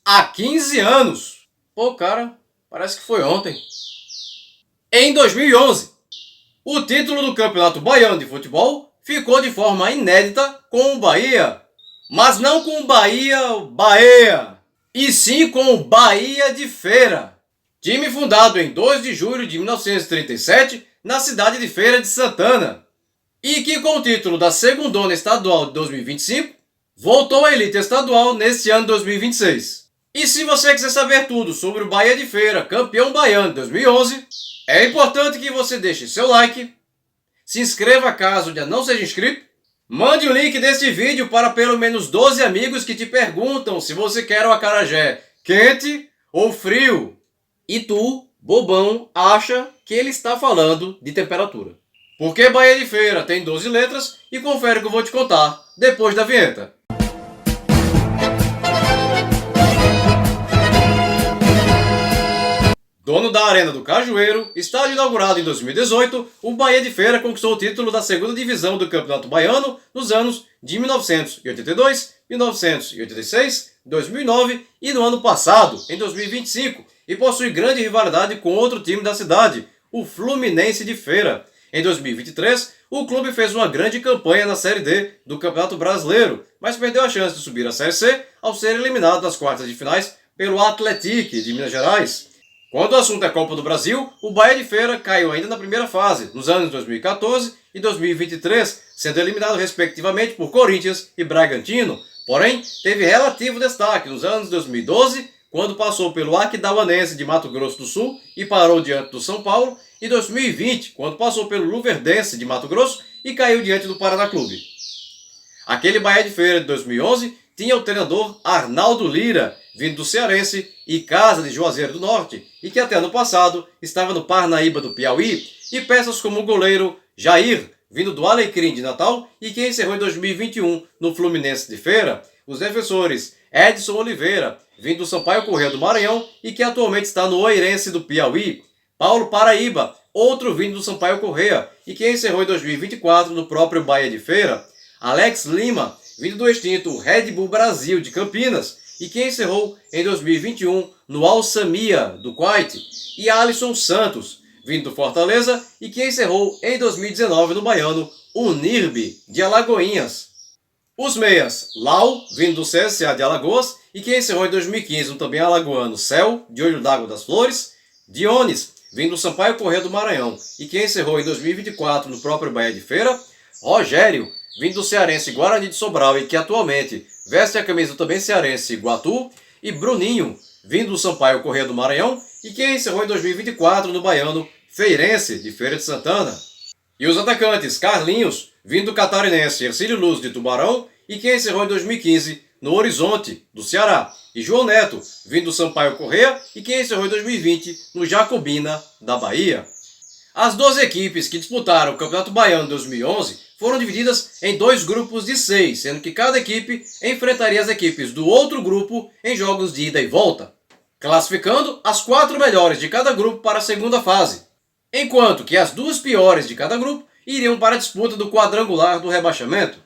há 15 anos. Pô, cara, parece que foi ontem. Em 2011, o título do Campeonato Baiano de Futebol ficou de forma inédita com o Bahia. Mas não com o Bahia, e sim com o Bahia de Feira. Time fundado em 2 de julho de 1937 na cidade de Feira de Santana. E que com o título da Segundona Estadual de 2025, voltou à elite estadual neste ano de 2026. E se você quiser saber tudo sobre o Bahia de Feira, campeão baiano de 2011, é importante que você deixe seu like, se inscreva caso ainda não seja inscrito, mande o link deste vídeo para pelo menos 12 amigos que te perguntam se você quer o acarajé quente ou frio. E tu, bobão, acha que ele está falando de temperatura. Porque Bahia de Feira tem 12 letras e confere que eu vou te contar depois da vinheta. Dono da Arena do Cajueiro, estádio inaugurado em 2018, o Bahia de Feira conquistou o título da segunda divisão do Campeonato Baiano nos anos de 1982, 1986, 2009 e no ano passado, em 2025, e possui grande rivalidade com outro time da cidade, o Fluminense de Feira. Em 2023, o clube fez uma grande campanha na Série D do Campeonato Brasileiro, mas perdeu a chance de subir à Série C ao ser eliminado nas quartas de finais pelo Atlético de Minas Gerais. Quando o assunto é Copa do Brasil, o Bahia de Feira caiu ainda na primeira fase, nos anos 2014 e 2023, sendo eliminado respectivamente por Corinthians e Bragantino. Porém, teve relativo destaque nos anos 2012, quando passou pelo Aquidauanense de Mato Grosso do Sul e parou diante do São Paulo, e 2020, quando passou pelo Luverdense de Mato Grosso e caiu diante do Paraná Clube. Aquele Bahia de Feira de 2011 tinha o treinador Arnaldo Lira, vindo do Cearense e Casa de Juazeiro do Norte, e que até ano passado estava no Parnaíba do Piauí, e peças como o goleiro Jair, vindo do Alecrim de Natal e que encerrou em 2021 no Fluminense de Feira, os defensores Edson Oliveira, vindo do Sampaio Corrêa do Maranhão e que atualmente está no Oeirense do Piauí, Paulo Paraíba, outro vindo do Sampaio Corrêa e que encerrou em 2024 no próprio Bahia de Feira, Alex Lima, vindo do extinto Red Bull Brasil de Campinas e que encerrou em 2021 no Al-Samia do Kuwait, e Alisson Santos, vindo do Fortaleza e que encerrou em 2019 no baiano Unirbe de Alagoinhas. Os meias, Lau, vindo do CSA de Alagoas e que encerrou em 2015 no também alagoano Céu, de Olho d'Água das Flores, Dionis, vindo do Sampaio Corrêa do Maranhão e que encerrou em 2024 no próprio Bahia de Feira, Rogério, vindo do cearense Guarani de Sobral e que atualmente veste a camisa do também cearense Iguatu, e Bruninho, vindo do Sampaio Corrêa do Maranhão e que encerrou em 2024 no baiano Feirense de Feira de Santana. E os atacantes Carlinhos, vindo do catarinense Ercílio Luz de Tubarão e que encerrou em 2015 no Horizonte do Ceará, e João Neto, vindo do Sampaio Corrêa e que encerrou em 2020 no Jacobina da Bahia. As 12 equipes que disputaram o Campeonato Baiano de 2011 foram divididas em 2 grupos de 6, sendo que cada equipe enfrentaria as equipes do outro grupo em jogos de ida e volta, classificando as 4 melhores de cada grupo para a segunda fase, enquanto que as 2 piores de cada grupo iriam para a disputa do quadrangular do rebaixamento,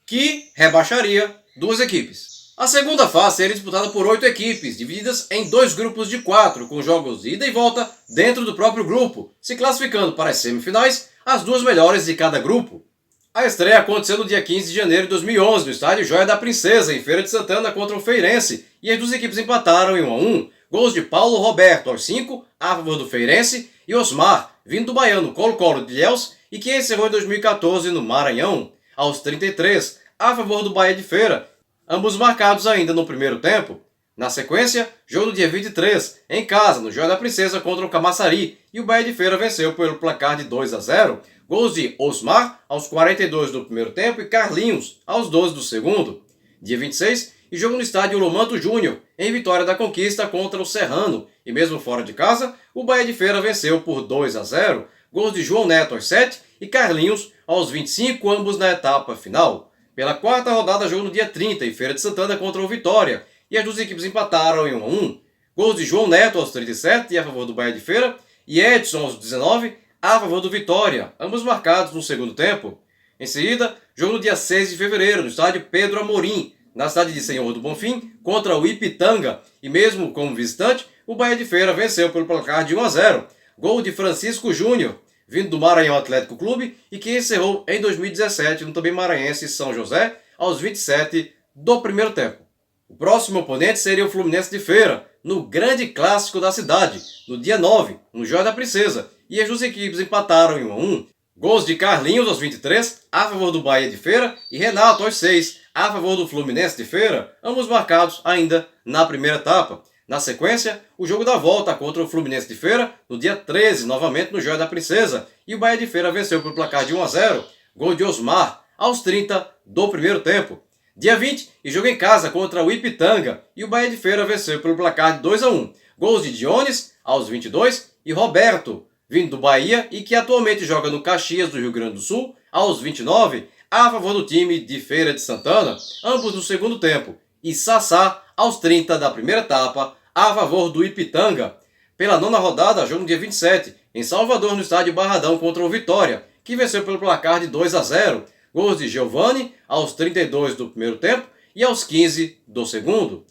que rebaixaria 2 equipes. A segunda fase seria disputada por 8 equipes, divididas em 2 grupos de 4, com jogos de ida e volta dentro do próprio grupo, se classificando para as semifinais as 2 melhores de cada grupo. A estreia aconteceu no dia 15 de janeiro de 2011, no estádio Joia da Princesa, em Feira de Santana contra o Feirense, e as 2 equipes empataram em 1-1, gols de Paulo Roberto aos 5, a favor do Feirense, e Osmar, vindo do baiano Colo-Colo de Ilhéus, e que encerrou em 2014 no Maranhão, aos 33, a favor do Bahia de Feira, ambos marcados ainda no primeiro tempo. Na sequência, jogo no dia 23, em casa, no Joia da Princesa contra o Camaçari, e o Bahia de Feira venceu pelo placar de 2-0, gols de Osmar aos 42 do primeiro tempo e Carlinhos aos 12 do segundo. Dia 26, e jogo no estádio Lomanto Júnior, em vitória da Conquista contra o Serrano, e mesmo fora de casa, o Bahia de Feira venceu por 2-0, gols de João Neto aos 7 e Carlinhos aos 25, ambos na etapa final. Pela 4ª rodada, jogo no dia 30, em Feira de Santana contra o Vitória, e as 2 equipes empataram em 1-1. Gols de João Neto aos 37 e a favor do Bahia de Feira, e Edson aos 19 a favor do Vitória, ambos marcados no segundo tempo. Em seguida, jogo no dia 6 de fevereiro, no estádio Pedro Amorim, na cidade de Senhor do Bonfim, contra o Ipitanga, e mesmo como visitante, o Bahia de Feira venceu pelo placar de 1 a 0. Gol de Francisco Júnior, vindo do Maranhão Atlético Clube, e que encerrou em 2017 no também maranhense São José, aos 27 do primeiro tempo. O próximo oponente seria o Fluminense de Feira, no grande clássico da cidade, no dia 9, no Joia da Princesa, e as duas equipes empataram em 1 a 1. Gols de Carlinhos aos 23, a favor do Bahia de Feira, e Renato aos 6, a favor do Fluminense de Feira, ambos marcados ainda na primeira etapa. Na sequência, o jogo da volta contra o Fluminense de Feira, no dia 13, novamente no Joia da Princesa, e o Bahia de Feira venceu pelo placar de 1 a 0, gol de Osmar, aos 30 do primeiro tempo. Dia 20, e jogo em casa contra o Ipitanga, e o Bahia de Feira venceu pelo placar de 2 a 1, gols de Dionis, aos 22, e Roberto, vindo do Bahia e que atualmente joga no Caxias do Rio Grande do Sul, aos 29, a favor do time de Feira de Santana, ambos no segundo tempo, e Sassá, aos 30 da primeira etapa, a favor do Ipitanga. Pela nona rodada, jogo no dia 27, em Salvador, no estádio Barradão contra o Vitória, que venceu pelo placar de 2 a 0, gols de Giovani, aos 32 do primeiro tempo e aos 15 do segundo.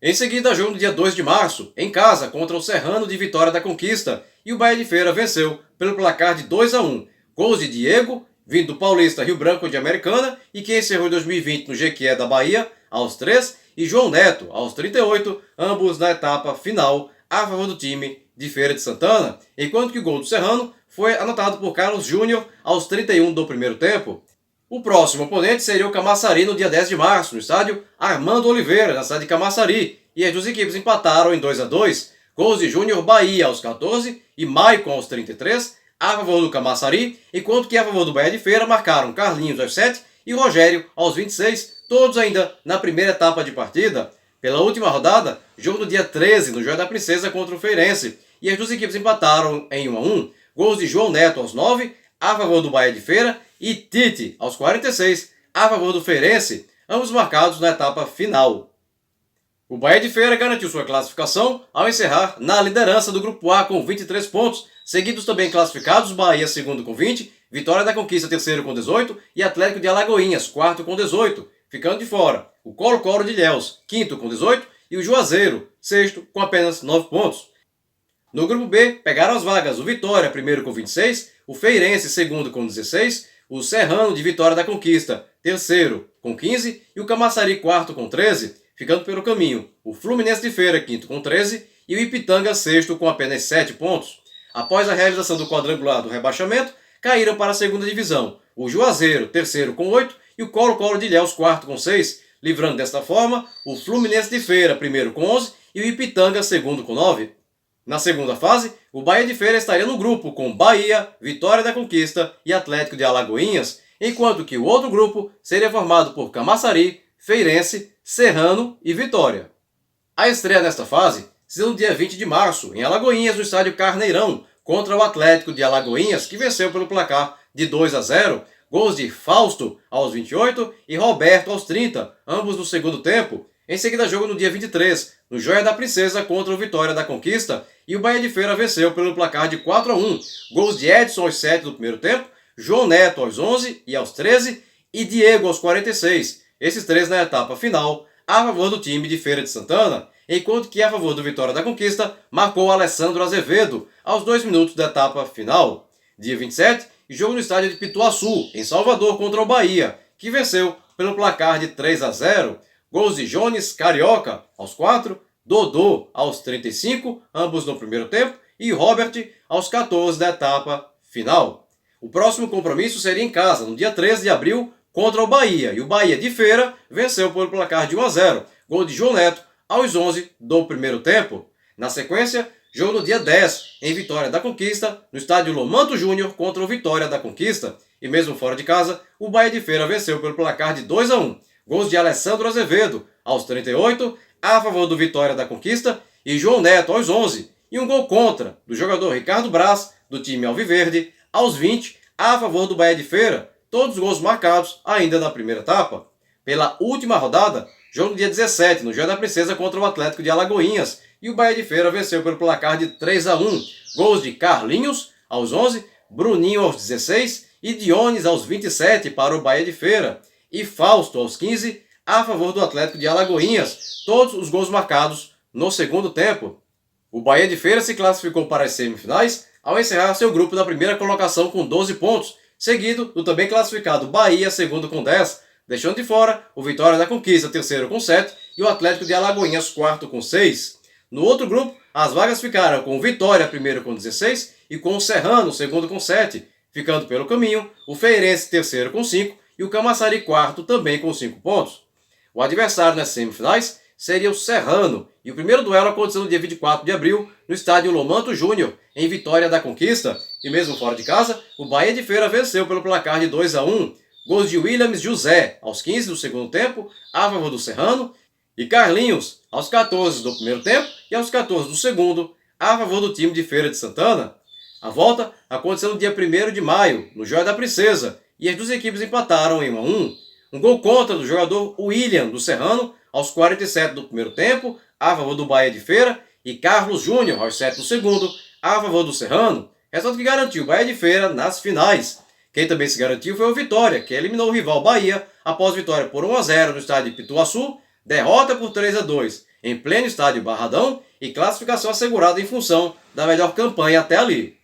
Em seguida, jogo no dia 2 de março, em casa, contra o Serrano de Vitória da Conquista, e o Bahia de Feira venceu pelo placar de 2 a 1. Gols de Diego, vindo do Paulista Rio Branco de Americana, e que encerrou em 2020 no Jequié da Bahia, aos 3, e João Neto, aos 38, ambos na etapa final, a favor do time de Feira de Santana, enquanto que o gol do Serrano foi anotado por Carlos Júnior, aos 31 do primeiro tempo. O próximo oponente seria o Camaçari no dia 10 de março, no estádio Armando Oliveira, na cidade de Camaçari, e as duas equipes empataram em 2 a 2, gols de Júnior Bahia aos 14 e Maicon aos 33, a favor do Camaçari, enquanto que a favor do Bahia de Feira marcaram Carlinhos aos 7 e Rogério aos 26, todos ainda na primeira etapa de partida. Pela última rodada, jogo no dia 13, no Joia da Princesa contra o Feirense, e as duas equipes empataram em 1 a 1, gols de João Neto aos 9, a favor do Bahia de Feira, e Tite, aos 46, a favor do Feirense, ambos marcados na etapa final. O Bahia de Feira garantiu sua classificação ao encerrar na liderança do Grupo A com 23 pontos, seguidos também classificados Bahia segundo com 20, Vitória da Conquista terceiro com 18 e Atlético de Alagoinhas quarto com 18, ficando de fora o Colo-Colo de Ilhéus quinto com 18 e o Juazeiro sexto com apenas 9 pontos. No Grupo B, pegaram as vagas o Vitória primeiro com 26, o Feirense segundo com 16, o Serrano de Vitória da Conquista terceiro com 15 e o Camaçari quarto com 13, ficando pelo caminho o Fluminense de Feira quinto com 13 e o Ipitanga sexto com apenas 7 pontos. Após a realização do quadrangular do rebaixamento, caíram para a segunda divisão o Juazeiro terceiro com 8 e o Colo-Colo de Ilhéus quarto com 6, livrando desta forma o Fluminense de Feira primeiro com 11 e o Ipitanga segundo com 9. Na segunda fase, o Bahia de Feira estaria no grupo com Bahia, Vitória da Conquista e Atlético de Alagoinhas, enquanto que o outro grupo seria formado por Camaçari, Feirense, Serrano e Vitória. A estreia nesta fase se deu no dia 20 de março, em Alagoinhas, no estádio Carneirão, contra o Atlético de Alagoinhas, que venceu pelo placar de 2 a 0, gols de Fausto aos 28 e Roberto aos 30, ambos no segundo tempo. Em seguida, jogo no dia 23, no Joia da Princesa contra o Vitória da Conquista, e o Bahia de Feira venceu pelo placar de 4 a 1, gols de Edson aos 7 do primeiro tempo, João Neto aos 11 e aos 13 e Diego aos 46, esses três na etapa final, a favor do time de Feira de Santana, enquanto que a favor do Vitória da Conquista marcou Alessandro Azevedo aos 2 minutos da etapa final. Dia 27, jogo no estádio de Pituaçu, em Salvador contra o Bahia, que venceu pelo placar de 3 a 0, gols de Jones Carioca aos 4, Dodô aos 35, ambos no primeiro tempo, e Robert aos 14 da etapa final. O próximo compromisso seria em casa, no dia 13 de abril, contra o Bahia, e o Bahia de Feira venceu pelo placar de 1 a 0, gol de João Neto aos 11 do primeiro tempo. Na sequência, jogo no dia 10, em Vitória da Conquista, no estádio Lomanto Júnior contra o Vitória da Conquista, e mesmo fora de casa, o Bahia de Feira venceu pelo placar de 2 a 1, gols de Alessandro Azevedo aos 38, a favor do Vitória da Conquista, e João Neto aos 11, e um gol contra do jogador Ricardo Braz, do time Alviverde, aos 20, a favor do Bahia de Feira, todos os gols marcados ainda na primeira etapa. Pela última rodada, jogo no dia 17, no Joia da Princesa contra o Atlético de Alagoinhas, e o Bahia de Feira venceu pelo placar de 3 a 1, gols de Carlinhos aos 11, Bruninho aos 16 e Dionis aos 27 para o Bahia de Feira, e Fausto aos 15, a favor do Atlético de Alagoinhas, todos os gols marcados no segundo tempo. O Bahia de Feira se classificou para as semifinais ao encerrar seu grupo na primeira colocação com 12 pontos, seguido do também classificado Bahia, segundo com 10, deixando de fora o Vitória da Conquista, terceiro com 7, e o Atlético de Alagoinhas, quarto com 6. No outro grupo, as vagas ficaram com o Vitória, primeiro com 16, e com o Serrano, segundo com 7, ficando pelo caminho o Feirense, terceiro com 5, e o Camaçari, quarto, também com 5 pontos. O adversário nas semifinais seria o Serrano, e o primeiro duelo aconteceu no dia 24 de abril, no estádio Lomanto Júnior, em Vitória da Conquista, e mesmo fora de casa, o Bahia de Feira venceu pelo placar de 2-1, gols de Williams José, aos 15 do segundo tempo, a favor do Serrano, e Carlinhos, aos 14 do primeiro tempo e aos 14 do segundo, a favor do time de Feira de Santana. A volta aconteceu no dia 1º de maio, no Joia da Princesa, e as duas equipes empataram em 1-1. Um gol contra do jogador William do Serrano, aos 47 do primeiro tempo, a favor do Bahia de Feira, e Carlos Júnior, aos 7 do segundo, a favor do Serrano, resultado que garantiu o Bahia de Feira nas finais. Quem também se garantiu foi o Vitória, que eliminou o rival Bahia após vitória por 1-0 no estádio de Pituaçu, derrota por 3-2 em pleno estádio Barradão e classificação assegurada em função da melhor campanha até ali.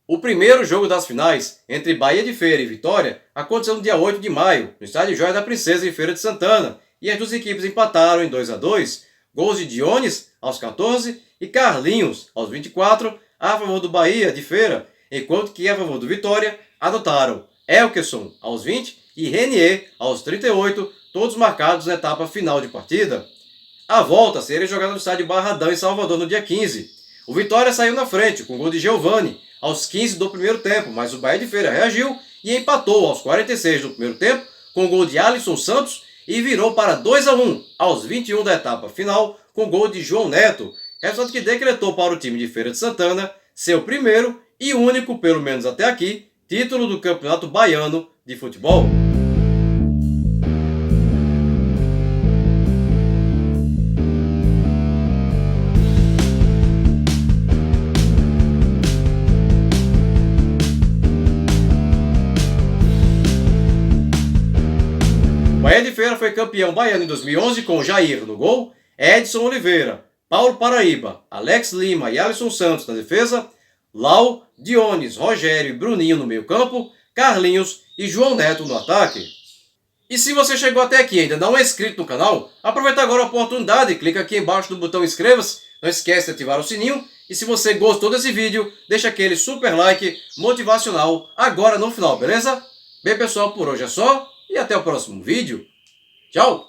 O primeiro jogo das finais, entre Bahia de Feira e Vitória, aconteceu no dia 8 de maio, no estádio Joia da Princesa, em Feira de Santana, e as duas equipes empataram em 2-2, gols de Dionis, aos 14, e Carlinhos, aos 24, a favor do Bahia de Feira, enquanto que a favor do Vitória anotaram Elkerson, aos 20, e Renier, aos 38, todos marcados na etapa final de partida. A volta seria jogada no estádio Barradão, em Salvador, no dia 15. O Vitória saiu na frente, com gol de Giovani, aos 15 do primeiro tempo, mas o Bahia de Feira reagiu e empatou aos 46 do primeiro tempo, com gol de Alisson Santos, e virou para 2-1 aos 21 da etapa final, com gol de João Neto, resultado que decretou para o time de Feira de Santana seu primeiro e único, pelo menos até aqui, título do Campeonato Baiano de Futebol. Bahia de Feira foi campeão baiano em 2011 com Jair no gol, Edson Oliveira, Paulo Paraíba, Alex Lima e Alisson Santos na defesa, Lau, Dionis, Rogério e Bruninho no meio campo, Carlinhos e João Neto no ataque. E se você chegou até aqui e ainda não é inscrito no canal, aproveita agora a oportunidade e clica aqui embaixo no botão inscreva-se, não esquece de ativar o sininho, e se você gostou desse vídeo, deixa aquele super like motivacional agora no final, beleza? Bem pessoal, por hoje é só. E até o próximo vídeo. Tchau!